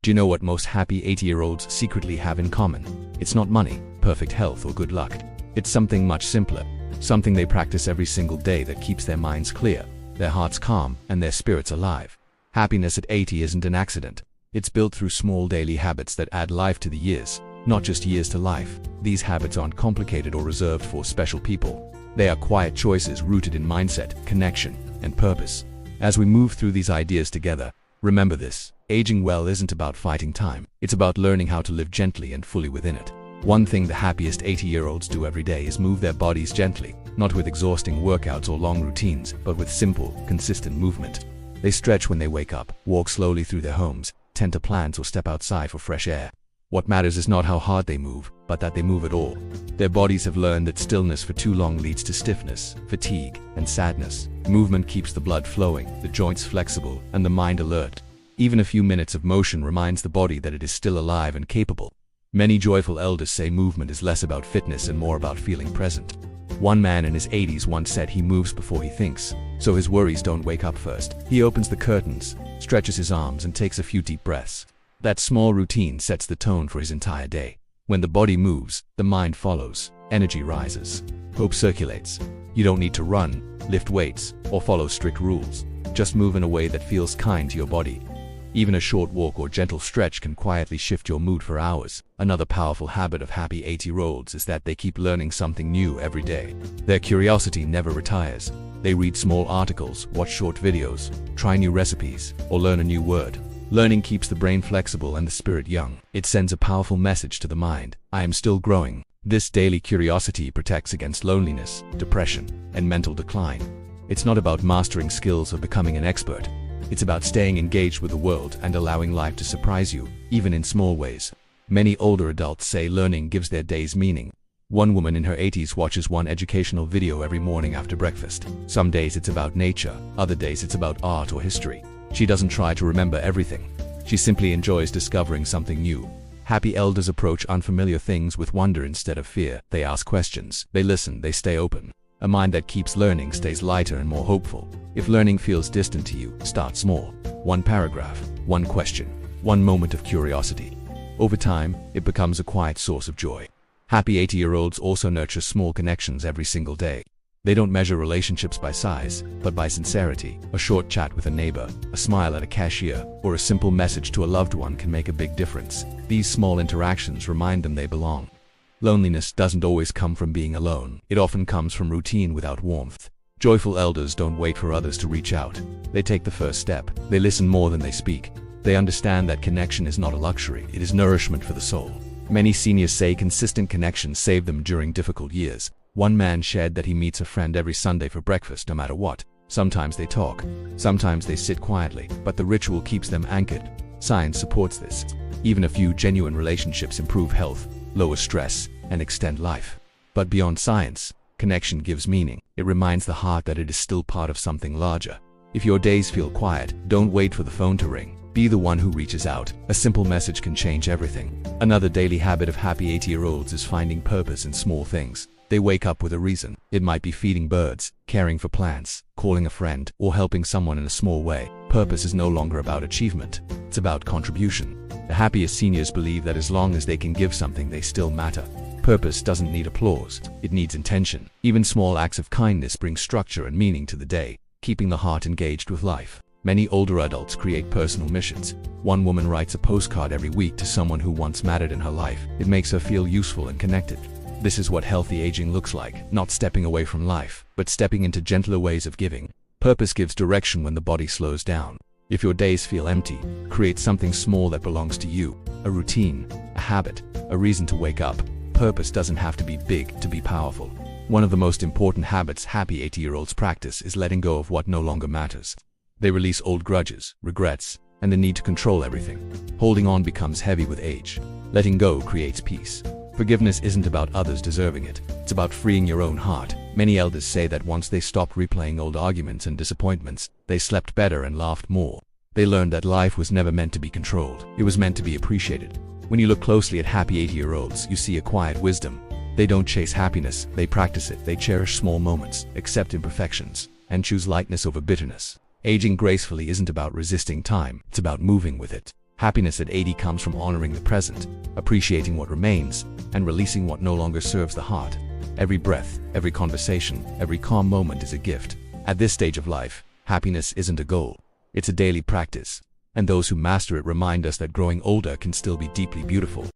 Do you know what most happy 80-year-olds secretly have in common? It's not money, perfect health, or good luck. It's something much simpler, something they practice every single day that keeps their minds clear, their hearts calm, and their spirits alive. Happiness at 80 isn't an accident. It's built through small daily habits that add life to the years, not just years to life. These habits aren't complicated or reserved for special people. They are quiet choices rooted in mindset, connection, and purpose. As we move through these ideas together, remember this: aging well isn't about fighting time. It's about learning how to live gently and fully within it. One thing the happiest 80-year-olds do every day is move their bodies gently, not with exhausting workouts or long routines, but with simple, consistent movement. They stretch when they wake up, walk slowly through their homes, tend to plants, or step outside for fresh air. What matters is not how hard they move, but that they move at all. Their bodies have learned that stillness for too long leads to stiffness, fatigue, and sadness. Movement keeps the blood flowing, the joints flexible, and the mind alert. Even a few minutes of motion reminds the body that it is still alive and capable. Many joyful elders say movement is less about fitness and more about feeling present. One man in his 80s once said he moves before he thinks, so his worries don't wake up first. He opens the curtains, stretches his arms, and takes a few deep breaths. That small routine sets the tone for his entire day. When the body moves, the mind follows, energy rises, hope circulates. You don't need to run, lift weights, or follow strict rules. Just move in a way that feels kind to your body. Even a short walk or gentle stretch can quietly shift your mood for hours. Another powerful habit of happy 80-year-olds is that they keep learning something new every day. Their curiosity never retires. They read small articles, watch short videos, try new recipes, or learn a new word. Learning keeps the brain flexible and the spirit young. It sends a powerful message to the mind: I am still growing. This daily curiosity protects against loneliness, depression, and mental decline. It's not about mastering skills or becoming an expert. It's about staying engaged with the world and allowing life to surprise you, even in small ways. Many older adults say learning gives their days meaning. One woman in her 80s watches one educational video every morning after breakfast. Some days it's about nature, other days it's about art or history. She doesn't try to remember everything. She simply enjoys discovering something new. Happy elders approach unfamiliar things with wonder instead of fear. They ask questions, they listen, they stay open. A mind that keeps learning stays lighter and more hopeful. If learning feels distant to you, start small. One paragraph, one question, one moment of curiosity. Over time, it becomes a quiet source of joy. Happy 80-year-olds also nurture small connections every single day. They don't measure relationships by size, but by sincerity. A short chat with a neighbor, a smile at a cashier, or a simple message to a loved one can make a big difference. These small interactions remind them they belong. Loneliness doesn't always come from being alone. It often comes from routine without warmth. Joyful elders don't wait for others to reach out. They take the first step. They listen more than they speak. They understand that connection is not a luxury, it is nourishment for the soul. Many seniors say consistent connections save them during difficult years. One man shared that he meets a friend every Sunday for breakfast no matter what. Sometimes they talk, sometimes they sit quietly, but the ritual keeps them anchored. Science supports this. Even a few genuine relationships improve health, lower stress, and extend life. But beyond science, connection gives meaning. It reminds the heart that it is still part of something larger. If your days feel quiet, don't wait for the phone to ring. Be the one who reaches out. A simple message can change everything. Another daily habit of happy 80-year-olds is finding purpose in small things. They wake up with a reason. It might be feeding birds, caring for plants, calling a friend, or helping someone in a small way. Purpose is no longer about achievement. It's about contribution. The happiest seniors believe that as long as they can give something, they still matter. Purpose doesn't need applause. It needs intention. Even small acts of kindness bring structure and meaning to the day, keeping the heart engaged with life. Many older adults create personal missions. One woman writes a postcard every week to someone who once mattered in her life. It makes her feel useful and connected. This is what healthy aging looks like, not stepping away from life, but stepping into gentler ways of giving. Purpose gives direction when the body slows down. If your days feel empty, create something small that belongs to you. A routine, a habit, a reason to wake up. Purpose doesn't have to be big to be powerful. One of the most important habits happy 80-year-olds practice is letting go of what no longer matters. They release old grudges, regrets, and the need to control everything. Holding on becomes heavy with age. Letting go creates peace. Forgiveness isn't about others deserving it. It's about freeing your own heart. Many elders say that once they stopped replaying old arguments and disappointments, they slept better and laughed more. They learned that life was never meant to be controlled. It was meant to be appreciated. When you look closely at happy 80-year-olds, you see a quiet wisdom. They don't chase happiness, they practice it. They cherish small moments, accept imperfections, and choose lightness over bitterness. Aging gracefully isn't about resisting time, it's about moving with it. Happiness at 80 comes from honoring the present, appreciating what remains, and releasing what no longer serves the heart. Every breath, every conversation, every calm moment is a gift. At this stage of life, happiness isn't a goal. It's a daily practice. And those who master it remind us that growing older can still be deeply beautiful.